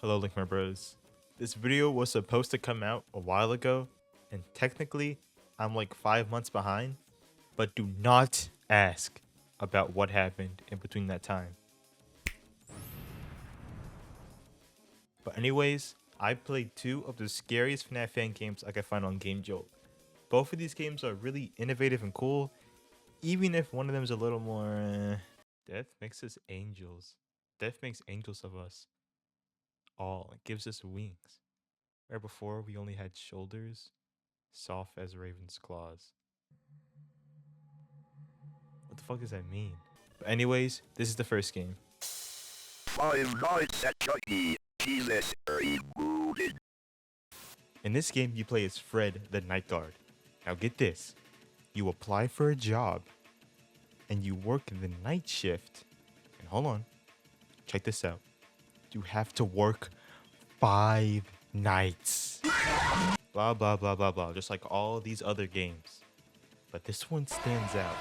Hello Linkmer bros. This video was supposed to come out a while ago, and technically I'm like 5 months behind, but do not ask about what happened in between that time. But anyways, I played 2 of the scariest FNAF fan games I could find on GameJolt. Both of these games are really innovative and cool, even if one of them is a little more Death makes us angels. Death makes angels of us all. It gives us wings. Where before we only had shoulders, soft as raven's claws. What the fuck does that mean? But anyways, this is the first game. 5 Nights at Chucky. Jesus, Rebooted. In this game, you play as Fred, the night guard. Now get this. You apply for a job, and you work the night shift. And hold on. Check this out. You have to work 5 nights. Blah, blah, blah, blah, blah. Just like all these other games. But this one stands out.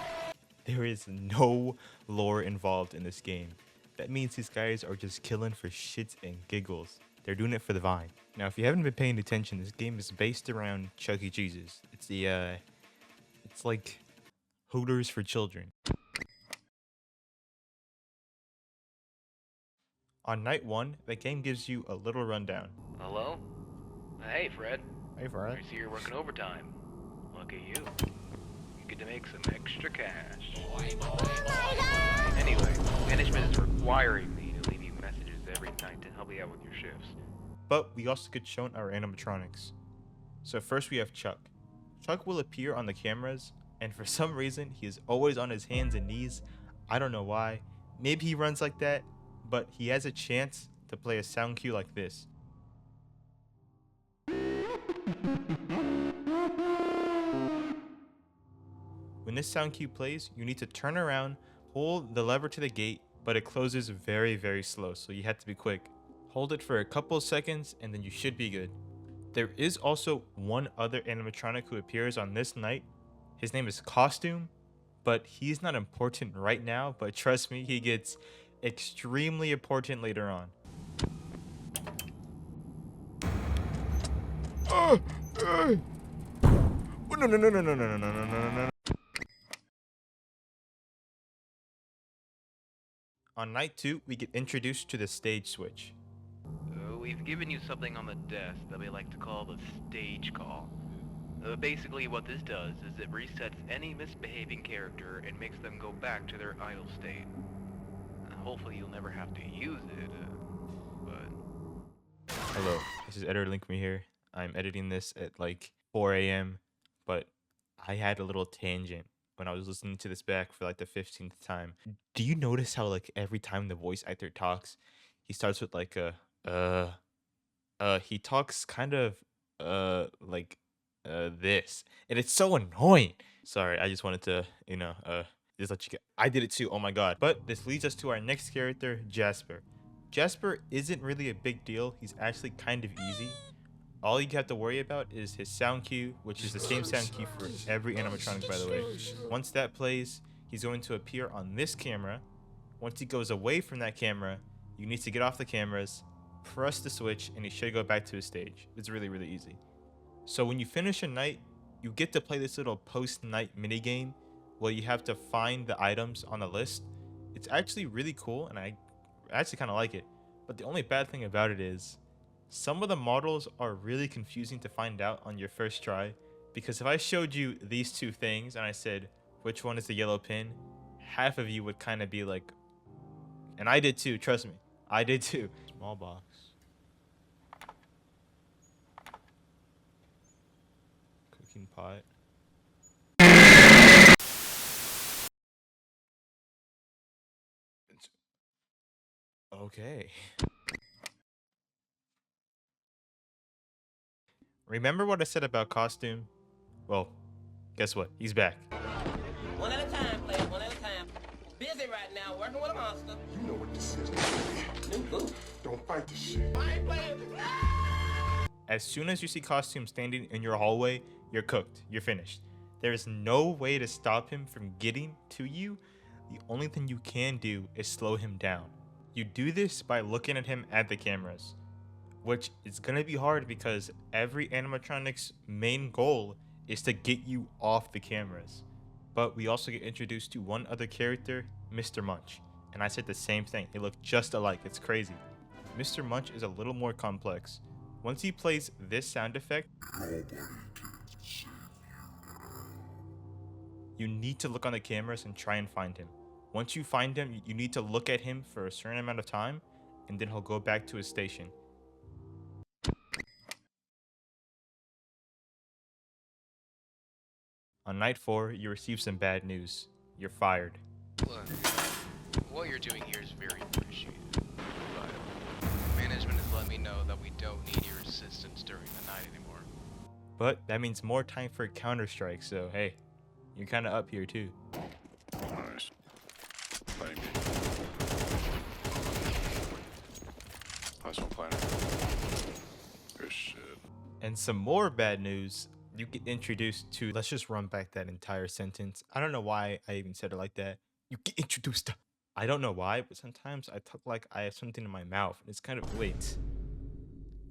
There is no lore involved in this game. That means these guys are just killing for shits and giggles. They're doing it for the vine. Now, if you haven't been paying attention, this game is based around Chuck E. Cheese's. It's like Hooters for children. On night 1, the game gives you a little rundown. Hello? Hey, Fred. Hey, Fred. I see you're working overtime. Look at you. You get to make some extra cash. Anyway, management is requiring me to leave you messages every night to help you out with your shifts. But we also get shown our animatronics. So first we have Chuck. Chuck will appear on the cameras, and for some reason, he is always on his hands and knees. I don't know why. Maybe he runs like that, but he has a chance to play a sound cue like this. When this sound cue plays, you need to turn around, pull the lever to the gate, but it closes very, very slow, so you have to be quick. Hold it for a couple of seconds, and then you should be good. There is also one other animatronic who appears on this night. His name is Costume, but he's not important right now, but trust me, he gets extremely important later on. No. On night 2, we get introduced to the stage switch. We've given you something on the desk that we like to call the stage call. Basically what this does is it resets any misbehaving character and makes them go back to their idle state. Hopefully you'll never have to use it, but... Hello, this is editor Linkmer here. I'm editing this at like 4 a.m., but I had a little tangent when I was listening to this back for like the 15th time. Do you notice how like every time the voice actor talks, he starts with like he talks kind of like this, and it's so annoying. Sorry, I just wanted to just let you get. I did it too. Oh my god. But this leads us to our next character, Jasper. Jasper isn't really a big deal. He's actually kind of easy. All you have to worry about is his sound cue, which is the same sound cue for every animatronic, by the way. Once that plays, he's going to appear on this camera. Once he goes away from that camera, you need to get off the cameras, press the switch, and he should go back to his stage. It's really, really easy. So when you finish a night, you get to play this little post-night minigame where you have to find the items on the list. It's actually really cool, and I actually kind of like it. But the only bad thing about it is some of the models are really confusing to find out on your first try. Because if I showed you these 2 things and I said, which one is the yellow pin, half of you would kind of be like, and I did too, trust me. I did too. Small box. Cooking pot. Okay. Remember what I said about Costume? Well, guess what? He's back. One at a time, players, one at a time. Busy right now, working with a monster. You know what this is. New boot. Don't fight this shit. I ain't playing. As soon as you see Costume standing in your hallway, you're cooked. You're finished. There is no way to stop him from getting to you. The only thing you can do is slow him down. You do this by looking at him at the cameras. which is gonna be hard because every animatronic's main goal is to get you off the cameras. But we also get introduced to one other character, Mr. Munch. And I said the same thing. They look just alike. It's crazy. Mr. Munch is a little more complex. Once he plays this sound effect, you need to look on the cameras and try and find him. Once you find him, you need to look at him for a certain amount of time, and then he'll go back to his station. On night 4, you receive some bad news. You're fired. Look, what you're doing here is very appreciated, but management has let me know that we don't need your assistance during the night anymore. But that means more time for Counter-Strike, so hey, you're kind of up here too. Nice. Thank you. Nice one, Planet. Good shit. And some more bad news, you get introduced to, let's just run back that entire sentence. I don't know why I even said it like that. You get introduced to, I don't know why, but sometimes I talk like I have something in my mouth. It's kind of, wait.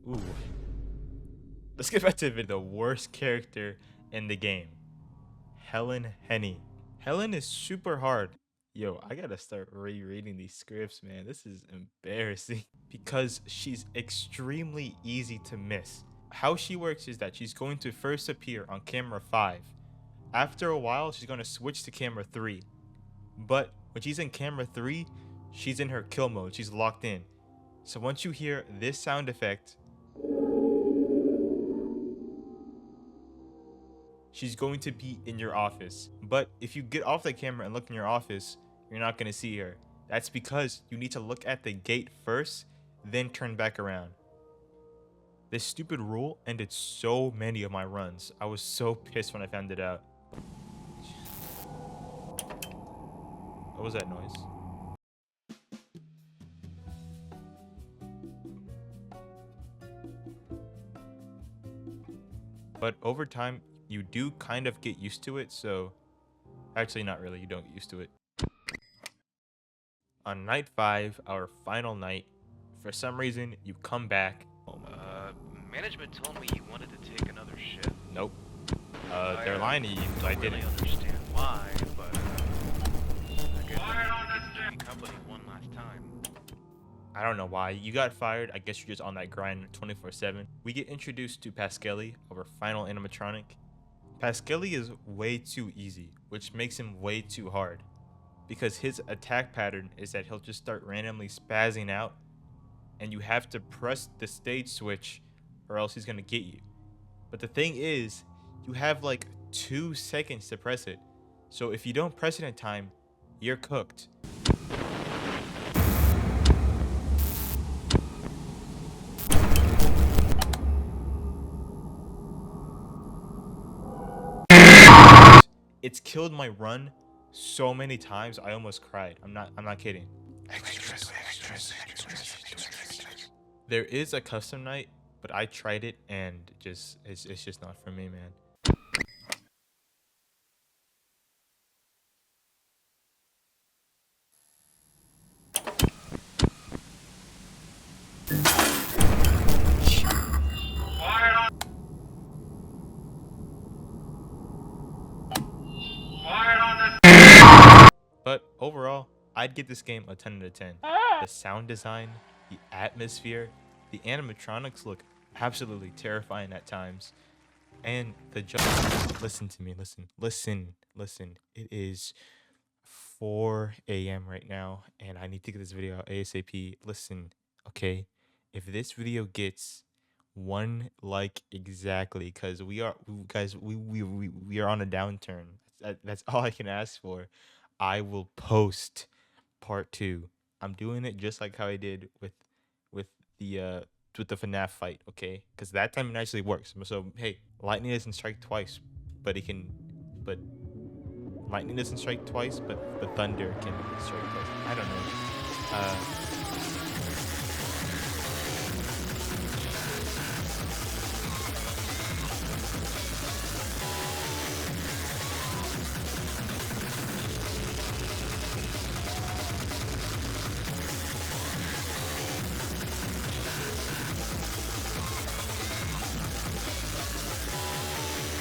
Ooh. Let's get back to the worst character in the game. Helen Henny. Helen is super hard. Yo, I gotta start rereading these scripts, man. This is embarrassing because she's extremely easy to miss. How she works is that she's going to first appear on camera 5. After a while, she's going to switch to camera 3. But when she's in camera 3, she's in her kill mode. She's locked in. So once you hear this sound effect, she's going to be in your office. But if you get off the camera and look in your office, you're not going to see her. That's because you need to look at the gate first, then turn back around. This stupid rule ended so many of my runs. I was so pissed when I found it out. What was that noise? But over time, you do kind of get used to it, so actually not really, you don't get used to it. On night 5, our final night, for some reason, you come back. Management told me you wanted to take another shift. Nope. They're lying to you, so I don't didn't. really understand why, but I guess I need to company one last time. I don't know why. You got fired. I guess you're just on that grind 24/7. We get introduced to Paskelli, our final animatronic. Paskelli is way too easy, which makes him way too hard. Because his attack pattern is that he'll just start randomly spazzing out, and you have to press the stage switch or else he's gonna get you. But the thing is, you have like 2 seconds to press it. So if you don't press it in time, you're cooked. It's killed my run so many times I almost cried. I'm not kidding. There is a custom night, but I tried it and it's just not for me, man. But overall, I'd give this game a 10 out of 10. The sound design, the atmosphere, the animatronics look absolutely terrifying at times. And the listen to me, listen. It is 4 a.m. right now, and I need to get this video out ASAP. Listen, okay? If this video gets 1 like exactly, because we are on a downturn. That's all I can ask for. I will post part 2. I'm doing it just like how I did with the FNAF fight, okay? Because that time it actually works. So hey, lightning doesn't strike twice, but lightning doesn't strike twice, but thunder can strike twice. I don't know.